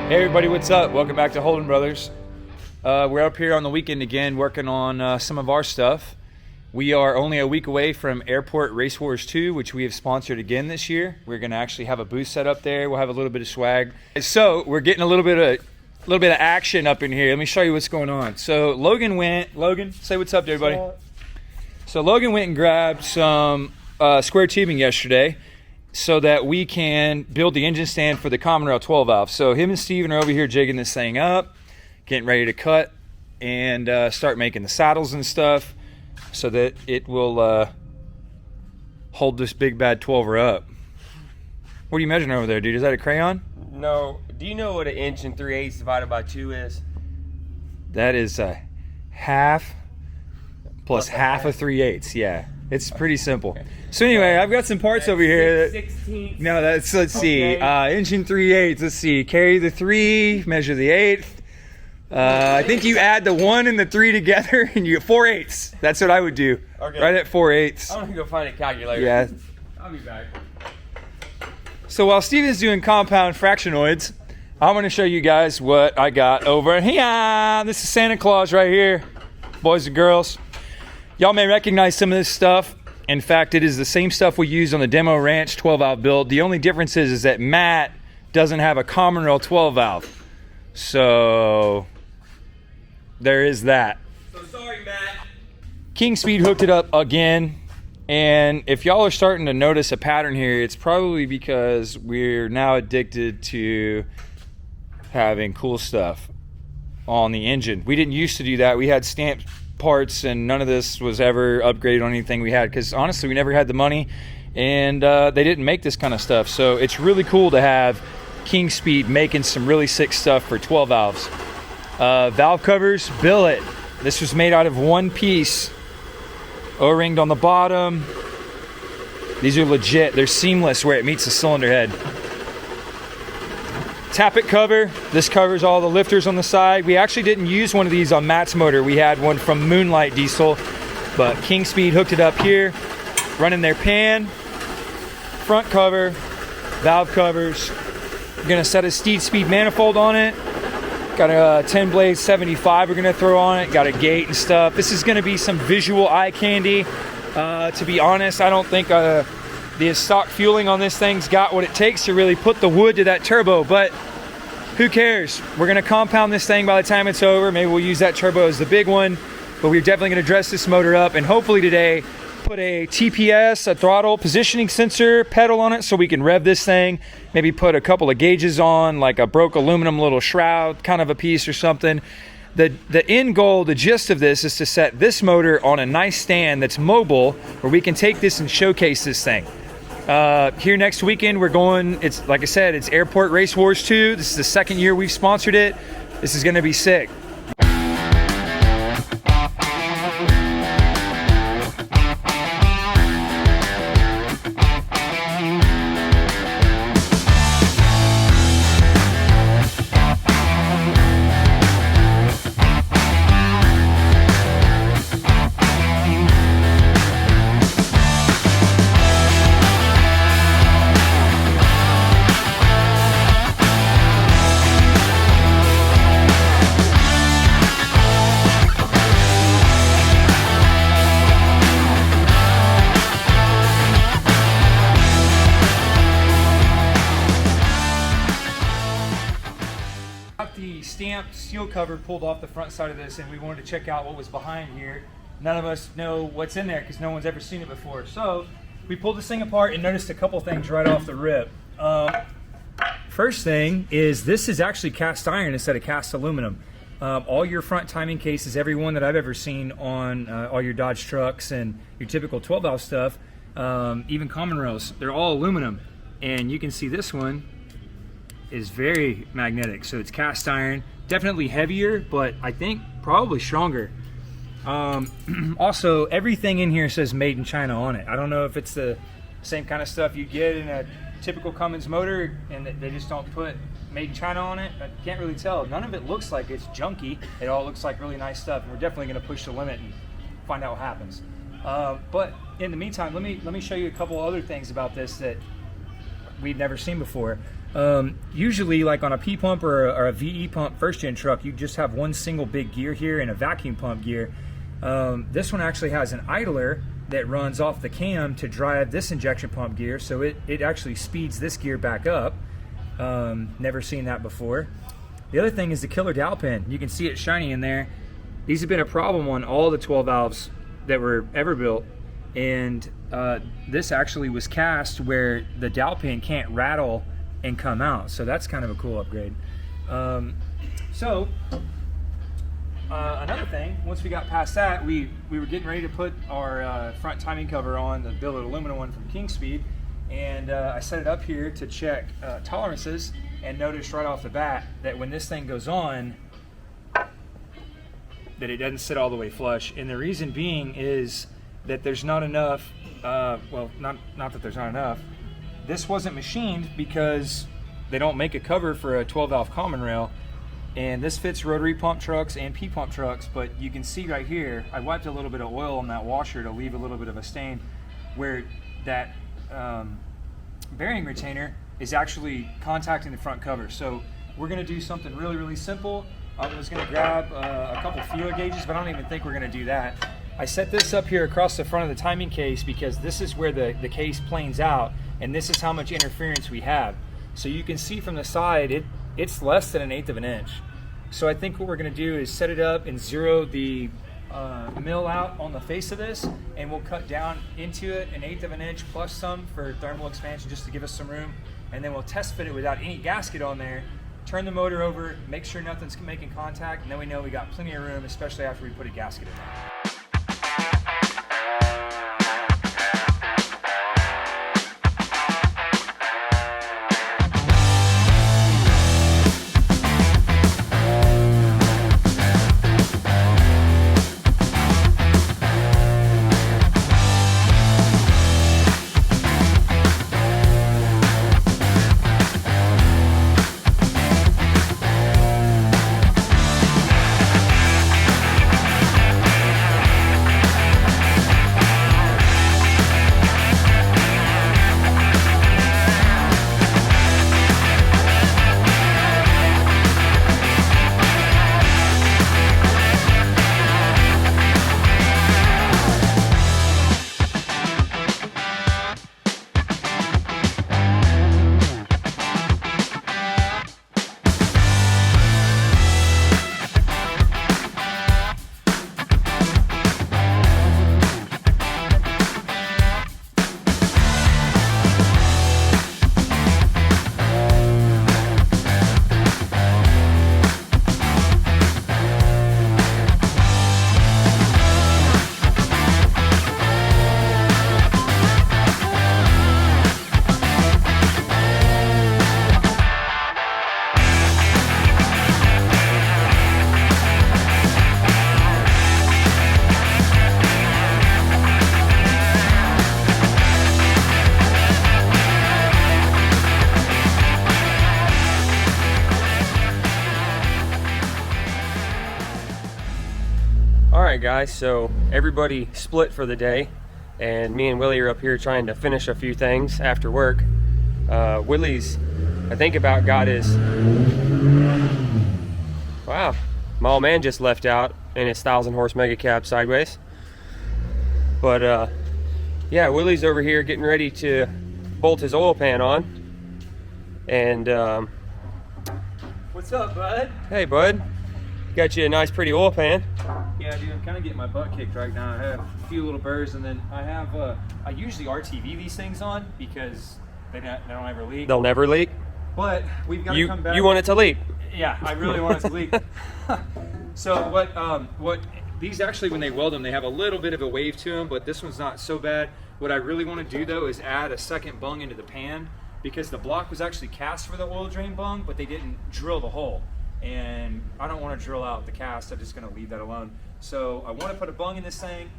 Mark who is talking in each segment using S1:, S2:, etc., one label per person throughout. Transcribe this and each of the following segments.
S1: Hey everybody, what's up? Welcome back to Holden Brothers. We're up here on the weekend again working on some of our stuff. We are only a week away from Airport Race Wars 2, which we have sponsored again this year. We're going to actually have a booth set up there. We'll have a little bit of swag. So we're getting a little bit of action up in here. Let me show you what's going on. So Logan, say what's up to everybody. So Logan went and grabbed some square tubing yesterday so that we can build the engine stand for the Common Rail 12 valve. So him and Steven are over here jigging this thing up, getting ready to cut and start making the saddles and stuff so that it will hold this big bad 12er up. What are you measuring over there, dude? Is that a crayon?
S2: No. Do you know what an inch and 3/8 divided by 2 is?
S1: That is a half plus half of 3/8. Yeah, it's pretty simple. Okay. So anyway, I've got some parts over here.
S2: 16.
S1: No, let's see. Inch and 3/8. Let's see. Carry the 3, measure the 1/8. I think you add the 1 and the 3 together and you get 4/8. That's what I would do.
S2: Okay.
S1: Right at 4/8.
S2: I'm gonna go find a calculator.
S1: Yeah.
S2: I'll be back.
S1: So while Steven's doing compound fractionoids, I'm going to show you guys what I got over here. This is Santa Claus right here, boys and girls. Y'all may recognize some of this stuff. In fact, it is the same stuff we used on the demo ranch 12 valve build. The only difference is that Matt doesn't have a Common Rail 12 valve. So there is that.
S2: So sorry, Matt.
S1: Kingspeed hooked it up again. And if y'all are starting to notice a pattern here, it's probably because we're now addicted to having cool stuff on the engine. We didn't used to do that. We had stamped parts and none of this was ever upgraded on anything we had because honestly we never had the money and they didn't make this kind of stuff. So it's really cool to have Kingspeed making some really sick stuff for 12 valves. Valve covers, billet. This was made out of one piece. O-ringed on the bottom. These are legit. They're seamless where it meets the cylinder head. Tappet cover. This covers all the lifters on the side. We actually didn't use one of these on Matt's motor. We had one from Moonlight Diesel, but Kingspeed hooked it up here, running their pan. Front cover, valve covers. We're gonna set a Steed Speed manifold on it. Got a 10 blade 75 we're gonna throw on it. Got a gate and stuff. This is gonna be some visual eye candy. To be honest, I don't think the stock fueling on this thing's got what it takes to really put the wood to that turbo, but who cares? We're gonna compound this thing by the time it's over. Maybe we'll use that turbo as the big one, but we're definitely gonna dress this motor up and hopefully today put a TPS, a throttle positioning sensor pedal on it so we can rev this thing. Maybe put a couple of gauges on, like a broke aluminum little shroud kind of a piece or something. The end goal, the gist of this is to set this motor on a nice stand that's mobile where we can take this and showcase this thing. Here next weekend we're going, it's like I said, it's Airport Race Wars 2. This is the second year we've sponsored it. This is gonna be sick. The stamped seal cover pulled off the front side of this and we wanted to check out what was behind here. None of us know what's in there because no one's ever seen it before. So we pulled this thing apart and noticed a couple things right off the rip. First thing is this is actually cast iron instead of cast aluminum. All your front timing cases, every one that I've ever seen on all your Dodge trucks and your typical 12 valve stuff, even Common Rails, they're all aluminum. And you can see this one is very magnetic, so it's cast iron, definitely heavier, but I think probably stronger. Also, everything in here says made in China on it. I don't know if it's the same kind of stuff you get in a typical Cummins motor and they just don't put made in China on it. I can't really tell. None of it looks like it's junky. It all looks like really nice stuff, and we're definitely going to push the limit and find out what happens. But in the meantime, let me show you a couple other things about this that we've never seen before. Usually, like on a P pump or a VE pump first gen truck, you just have one single big gear here and a vacuum pump gear. This one actually has an idler that runs off the cam to drive this injection pump gear, so it actually speeds this gear back up. Never seen that before. The other thing is the killer dowel pin. You can see it shiny in there. These have been a problem on all the 12 valves that were ever built, and this actually was cast where the dowel pin can't rattle and come out, so that's kind of a cool upgrade. Another thing, once we got past that, we were getting ready to put our front timing cover on, the billet aluminum one from Kingspeed, and I set it up here to check tolerances, and noticed right off the bat that when this thing goes on, that it doesn't sit all the way flush. And the reason being is that there's not enough, well, not that there's not enough, this wasn't machined because they don't make a cover for a 12 valve common rail, and this fits rotary pump trucks and P pump trucks. But you can see right here, I wiped a little bit of oil on that washer to leave a little bit of a stain where that bearing retainer is actually contacting the front cover. So we're gonna do something really, really simple. I was gonna grab a couple feeler gauges, but I don't even think we're gonna do that. I set this up here across the front of the timing case because this is where the case planes out, and this is how much interference we have. So you can see from the side, it's less than 1/8 of an inch. So I think what we're gonna do is set it up and zero the mill out on the face of this, and we'll cut down into it 1/8 of an inch plus some for thermal expansion just to give us some room, and then we'll test fit it without any gasket on there, turn the motor over, make sure nothing's making contact, and then we know we got plenty of room, especially after we put a gasket in there.
S2: Alright guys, so everybody split for the day, and me and Willie are up here trying to finish a few things after work. Willie's, I think, about got his, wow, my old man just left out in his 1,000 horse mega cab sideways. But yeah, Willie's over here getting ready to bolt his oil pan on. And
S1: What's up, bud?
S2: hey bud, got you a nice pretty oil pan.
S1: Yeah, dude, I'm kind of getting my butt kicked right now. I have a few little burrs, and then I have, I usually RTV these things on because they don't ever leak.
S2: They'll never leak.
S1: But we've got to come back.
S2: You want it to leak.
S1: Yeah, I really want it to leak. So what these actually, when they weld them, they have a little bit of a wave to them, but this one's not so bad. What I really want to do though is add a second bung into the pan, because the block was actually cast for the oil drain bung, but they didn't drill the hole. And I don't want to drill out the cast, I'm just going to leave that alone. So I want to put a bung in this thing.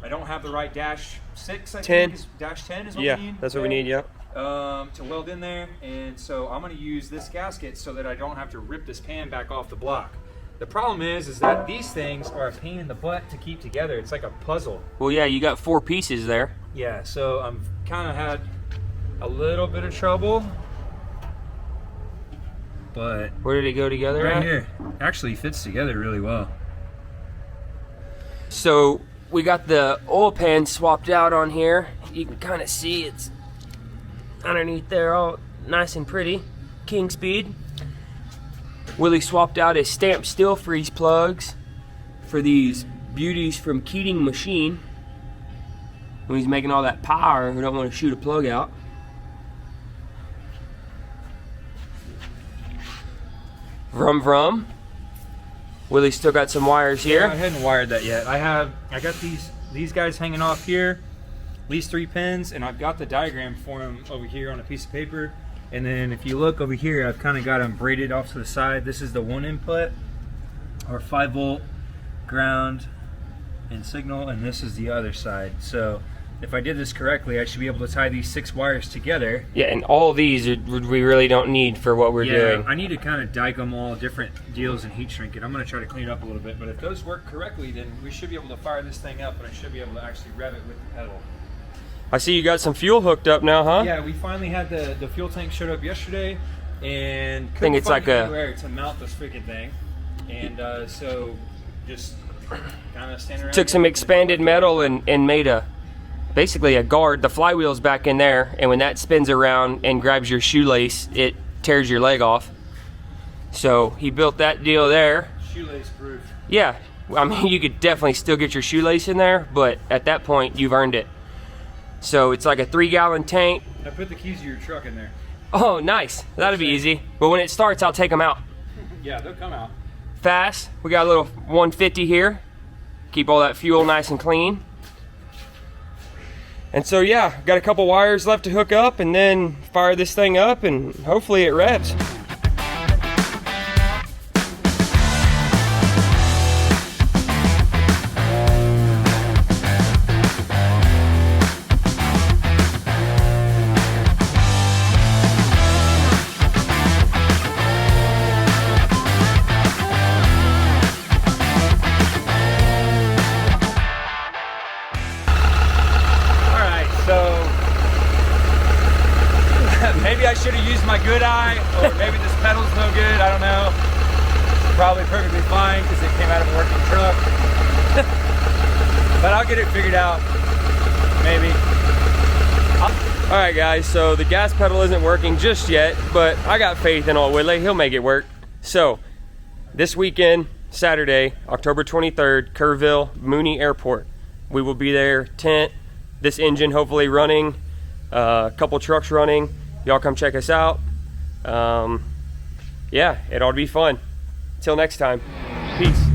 S1: I don't have the right dash 6, I think. Dash 10 is what we need.
S2: Yeah, that's what we need, yep.
S1: To weld in there, and so I'm going to use this gasket so that I don't have to rip this pan back off the block. The problem is that these things are a pain in the butt to keep together. It's like a puzzle.
S2: Well, yeah, you got 4 pieces there.
S1: Yeah, so I'm kind of had a little bit of trouble but
S2: where did it go together
S1: right
S2: at?
S1: here actually fits together really well.
S2: So we got the oil pan swapped out on here. You can kind of see it's underneath there, all nice and pretty. Kingspeed. Willie swapped out his stamped steel freeze plugs for these beauties from Keating Machine. When he's making all that power, we don't want to shoot a plug out. Vroom vroom. Willie's still got some wires here.
S1: Yeah, I hadn't wired that yet. I got these guys hanging off here, these 3 pins, and I've got the diagram for them over here on a piece of paper. And then if you look over here, I've kind of got them braided off to the side. This is the 1 input, or 5-volt ground and signal, and this is the other side. So if I did this correctly, I should be able to tie these 6 wires together.
S2: Yeah, and all these we really don't need for what we're doing.
S1: I need to kind of dike them all different deals and heat shrink it. I'm going to try to clean it up a little bit, but if those work correctly, then we should be able to fire this thing up, and I should be able to actually rev it with the pedal.
S2: I see you got some fuel hooked up now, huh?
S1: Yeah, we finally had the fuel tank showed up yesterday, and
S2: I think it's like
S1: anywhere to mount this freaking thing, and so just kind of standing around.
S2: Took some expanded metal and made basically a guard. The flywheel's back in there, and when that spins around and grabs your shoelace, it tears your leg off. So he built that deal there.
S1: Shoelace proof.
S2: Yeah, I mean, you could definitely still get your shoelace in there, but at that point, you've earned it. So it's like a 3-gallon tank.
S1: I put the keys to your truck in there.
S2: Oh, nice. That'll be easy. But when it starts, I'll take them out.
S1: Yeah, they'll come out.
S2: Fast. We got a little 150 here. Keep all that fuel nice and clean. And so yeah, got a couple wires left to hook up and then fire this thing up and hopefully it revs.
S1: Maybe I should have used my good eye, or maybe this pedal's no good, I don't know. Probably perfectly fine because it came out of a working truck. But I'll get it figured out, maybe.
S2: All right guys, so the gas pedal isn't working just yet, but I got faith in old Willie, he'll make it work. So this weekend, Saturday, October 23rd, Kerrville, Mooney Airport. We will be there, tent, this engine hopefully running, a couple trucks running. Y'all come check us out. Yeah, it ought to be fun. Till next time, peace.